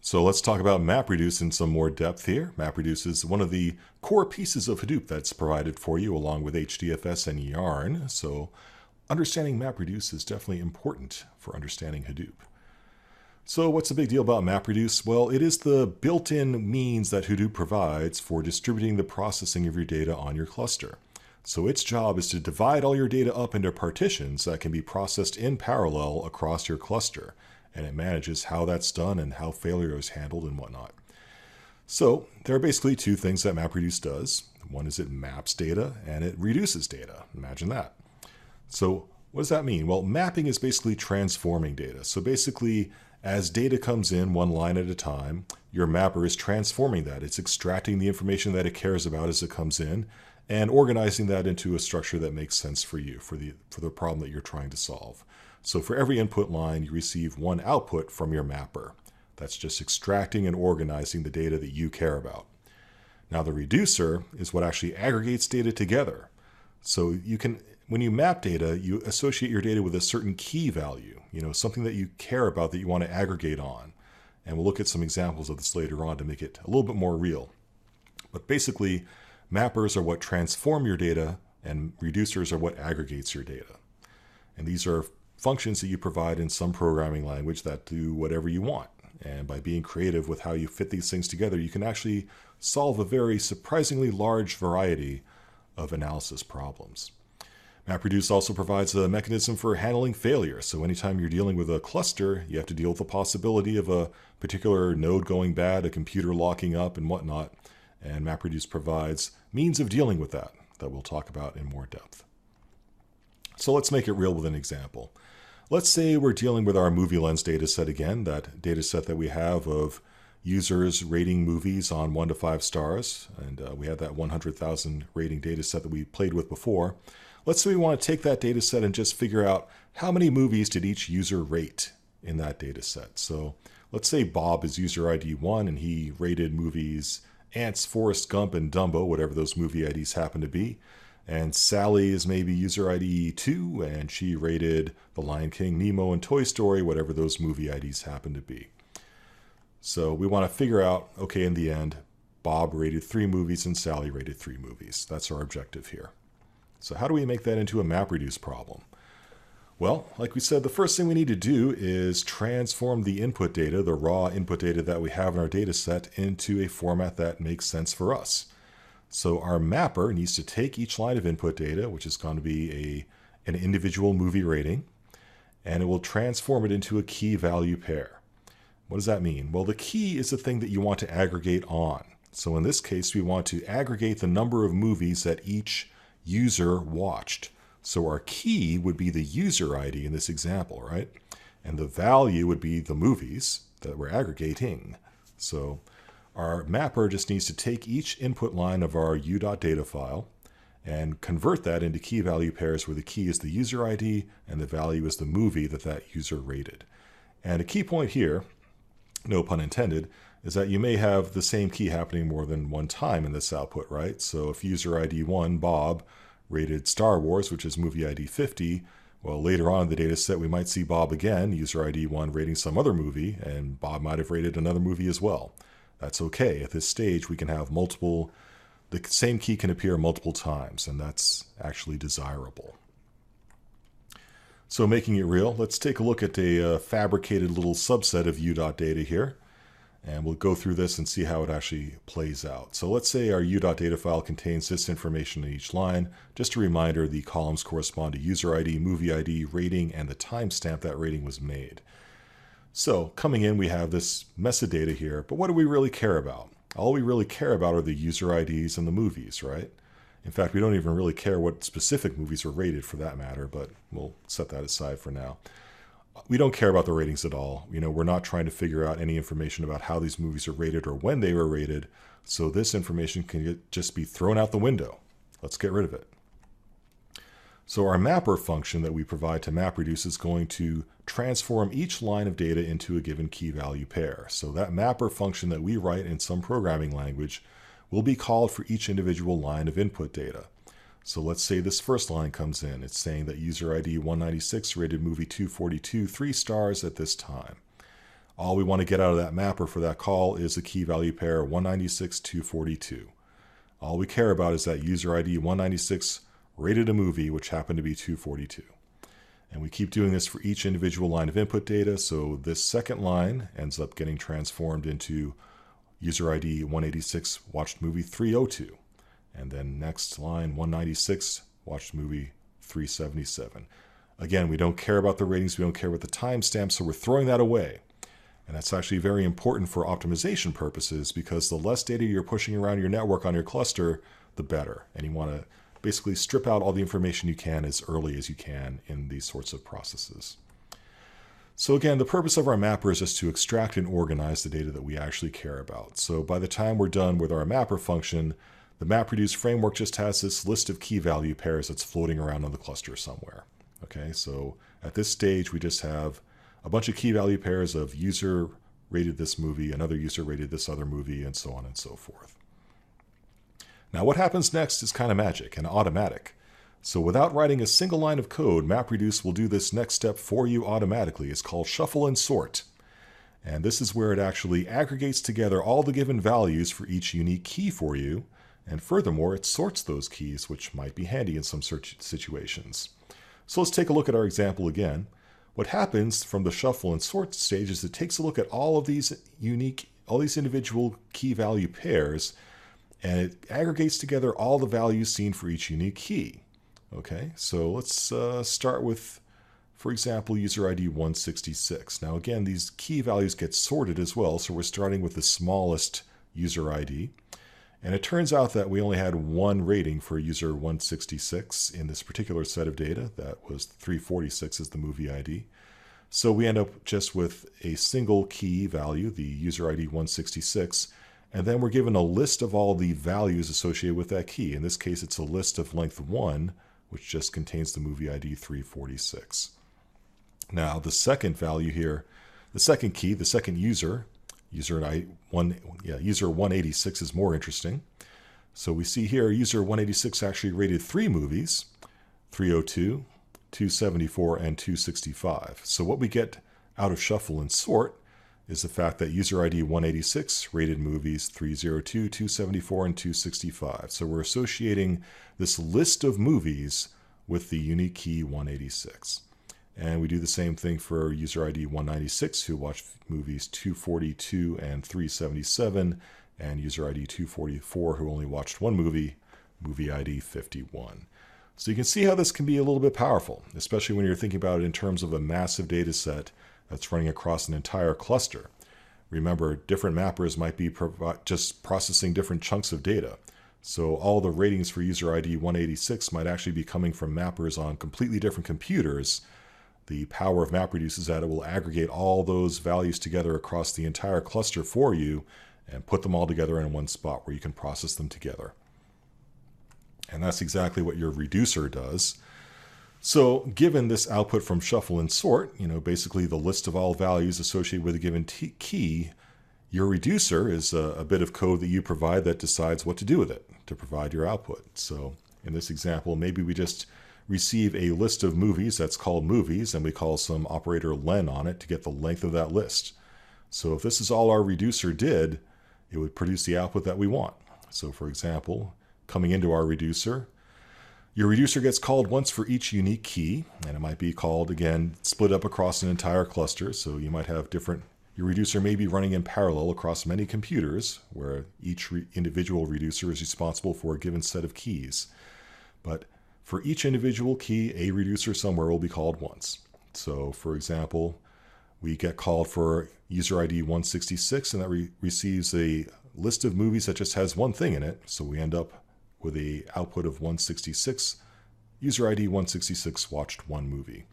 So let's talk about MapReduce in some more depth here. MapReduce is one of the core pieces of Hadoop that's provided for you along with HDFS and Yarn. So understanding MapReduce is definitely important for understanding Hadoop. So what's the big deal about MapReduce? Well, it is the built-in means that Hadoop provides for distributing the processing of your data on your cluster. So its job is to divide all your data up into partitions that can be processed in parallel across your cluster. And it manages how that's done and how failure is handled and whatnot. So there are basically two things that MapReduce does. One is it maps data and it reduces data. Imagine that. So what does that mean? Well, mapping is basically transforming data. So basically, as data comes in one line at a time, your mapper is transforming that. It's extracting the information that it cares about as it comes in and organizing that into a structure that makes sense for you, for the problem that you're trying to solve. So for every input line, you receive one output from your mapper. That's just extracting and organizing the data that you care about. Now the reducer is what actually aggregates data together. So you can, when you map data, you associate your data with a certain key value, something that you care about that you want to aggregate on. And we'll look at some examples of this later on to make it a little bit more real. But basically, mappers are what transform your data and reducers are what aggregates your data. And these are functions that you provide in some programming language that do whatever you want. And by being creative with how you fit these things together, you can actually solve a very surprisingly large variety of analysis problems. MapReduce also provides a mechanism for handling failure. So anytime you're dealing with a cluster, you have to deal with the possibility of a particular node going bad, a computer locking up and whatnot. And MapReduce provides means of dealing with that we'll talk about in more depth. So let's make it real with an example. Let's say we're dealing with our movie lens dataset again, that dataset that we have of users rating movies on 1 to 5 stars. And we had that 100,000 rating dataset that we played with before. Let's say we want to take that dataset and just figure out how many movies did each user rate in that dataset. So let's say Bob is user ID 1 and he rated movies Ants, Forrest Gump, and Dumbo, whatever those movie IDs happen to be. And Sally is maybe user ID 2, and she rated The Lion King, Nemo, and Toy Story, whatever those movie IDs happen to be. So we want to figure out, okay, in the end, Bob rated 3 movies and Sally rated 3 movies. That's our objective here. So how do we make that into a MapReduce problem? Well, like we said, the first thing we need to do is transform the input data, the raw input data that we have in our data set, into a format that makes sense for us. So our mapper needs to take each line of input data, which is going to be an individual movie rating, and it will transform it into a key value pair. What does that mean? Well, the key is the thing that you want to aggregate on. So in this case, we want to aggregate the number of movies that each user watched. So our key would be the user ID in this example, right? And the value would be the movies that we're aggregating. So our mapper just needs to take each input line of our u.data file and convert that into key value pairs where the key is the user ID and the value is the movie that user rated. And a key point here, no pun intended, is that you may have the same key happening more than one time in this output, right? So if user ID 1, Bob, rated Star Wars, which is movie ID 50, well, later on in the data set, we might see Bob again, user ID 1, rating some other movie, and Bob might have rated another movie as well. That's okay. At this stage, we can have the same key can appear multiple times, and that's actually desirable. So making it real, let's take a look at a fabricated little subset of u.data here. And we'll go through this and see how it actually plays out. So let's say our u.data file contains this information in each line. Just a reminder, the columns correspond to user ID, movie ID, rating, and the timestamp that rating was made. So coming in, we have this metadata here, but what do we really care about? All we really care about are the user IDs and the movies, right? In fact, we don't even really care what specific movies are rated for that matter, but we'll set that aside for now. We don't care about the ratings at all. We're not trying to figure out any information about how these movies are rated or when they were rated, so this information can just be thrown out the window. Let's get rid of it. So our mapper function that we provide to MapReduce is going to transform each line of data into a given key value pair. So that mapper function that we write in some programming language will be called for each individual line of input data. So let's say this first line comes in. It's saying that user ID 196 rated movie 242 3 stars at this time. All we want to get out of that mapper for that call is the key value pair 196-242. All we care about is that user ID 196 rated a movie, which happened to be 242. And we keep doing this for each individual line of input data. So this second line ends up getting transformed into user ID 186 watched movie 302. And then next line 196 watched movie 377. Again, we don't care about the ratings. We don't care about the timestamps. So we're throwing that away. And that's actually very important for optimization purposes, because the less data you're pushing around your network on your cluster, the better. And you want to basically strip out all the information you can as early as you can in these sorts of processes. So again, the purpose of our mapper is just to extract and organize the data that we actually care about. So by the time we're done with our mapper function, the MapReduce framework just has this list of key value pairs that's floating around on the cluster somewhere. Okay, so at this stage, we just have a bunch of key value pairs of user rated this movie, another user rated this other movie, and so on and so forth. Now what happens next is kind of magic and automatic. So without writing a single line of code, MapReduce will do this next step for you automatically. It's called shuffle and sort. And this is where it actually aggregates together all the given values for each unique key for you. And furthermore, it sorts those keys, which might be handy in some search situations. So let's take a look at our example again. What happens from the shuffle and sort stage is it takes a look at all of these individual key value pairs, and it aggregates together all the values seen for each unique key. Okay, so let's start with, for example, user ID 166. Now again, these key values get sorted as well, so we're starting with the smallest user ID. And it turns out that we only had one rating for user 166 in this particular set of data. That was 346 as the movie ID. So we end up just with a single key value, the user ID 166, and then we're given a list of all the values associated with that key. In this case, it's a list of length 1, which just contains the movie ID 346. Now, the second value here, the second key, the second user 186 is more interesting. So we see here user 186 actually rated 3 movies, 302, 274, and 265. So what we get out of shuffle and sort is the fact that user ID 186 rated movies 302, 274, and 265. So we're associating this list of movies with the unique key 186. And we do the same thing for user ID 196, who watched movies 242 and 377, and user ID 244, who only watched one movie, movie ID 51. So you can see how this can be a little bit powerful, especially when you're thinking about it in terms of a massive data set that's running across an entire cluster. Remember, different mappers might be just processing different chunks of data. So all the ratings for user ID 186 might actually be coming from mappers on completely different computers. The power of MapReduce is that it will aggregate all those values together across the entire cluster for you and put them all together in one spot where you can process them together. And that's exactly what your reducer does. So given this output from shuffle and sort, basically the list of all values associated with a given key, your reducer is a bit of code that you provide that decides what to do with it to provide your output. So in this example, maybe we just receive a list of movies that's called movies, and we call some operator len on it to get the length of that list. So if this is all our reducer did, it would produce the output that we want. So for example, coming into our reducer, your reducer gets called once for each unique key, and it might be called, again, split up across an entire cluster. So you might have your reducer may be running in parallel across many computers, where each individual reducer is responsible for a given set of keys. But for each individual key, a reducer somewhere will be called once. So for example, we get called for user ID 166, and that receives a list of movies that just has one thing in it. So we end up with a output of 166. User ID 166 watched one movie.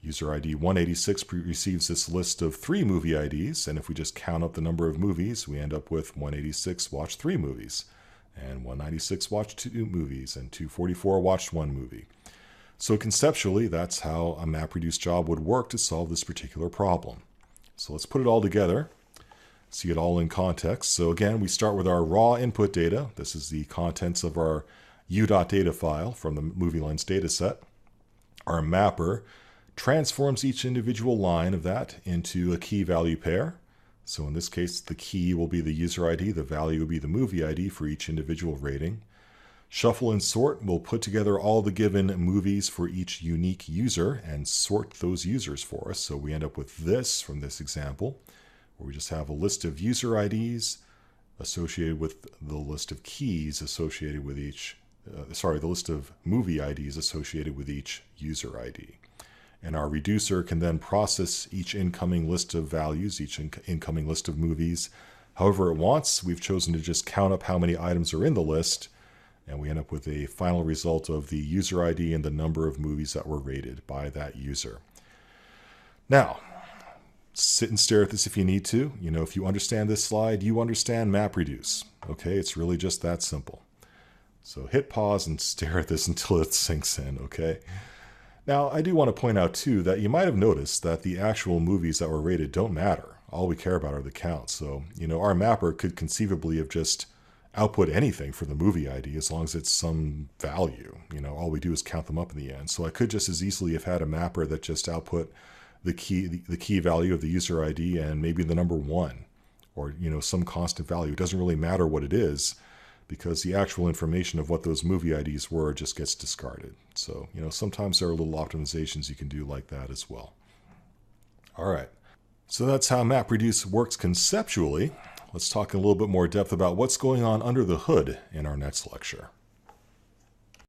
User ID 186 receives this list of 3 movie IDs, and if we just count up the number of movies, we end up with 186 watched 3 movies, and 196 watched 2 movies, and 244 watched 1 movie. So conceptually, that's how a MapReduce job would work to solve this particular problem. So let's put it all together, see it all in context. So again, we start with our raw input data. This is the contents of our u.data file from the movie lens dataset. Our mapper transforms each individual line of that into a key value pair. So in this case, the key will be the user ID, the value will be the movie ID for each individual rating. Shuffle and sort will put together all the given movies for each unique user and sort those users for us. So we end up with this from this example, where we just have a list of user IDs associated with the list of keys associated with each, the list of movie IDs associated with each user ID. And our reducer can then process each incoming list of values, each incoming list of movies, however it wants. We've chosen to just count up how many items are in the list, and we end up with a final result of the user ID and the number of movies that were rated by that user. Now, sit and stare at this if you need to. If you understand this slide, you understand MapReduce. Okay, it's really just that simple. So hit pause and stare at this until it sinks in, okay? Now, I do want to point out, too, that you might have noticed that the actual movies that were rated don't matter. All we care about are the counts. So, our mapper could conceivably have just output anything for the movie ID as long as it's some value. All we do is count them up in the end. So I could just as easily have had a mapper that just output the key value of the user ID and maybe the number 1 or, some constant value. It doesn't really matter what it is, because the actual information of what those movie IDs were just gets discarded. So, sometimes there are little optimizations you can do like that as well. All right, so that's how MapReduce works conceptually. Let's talk in a little bit more depth about what's going on under the hood in our next lecture.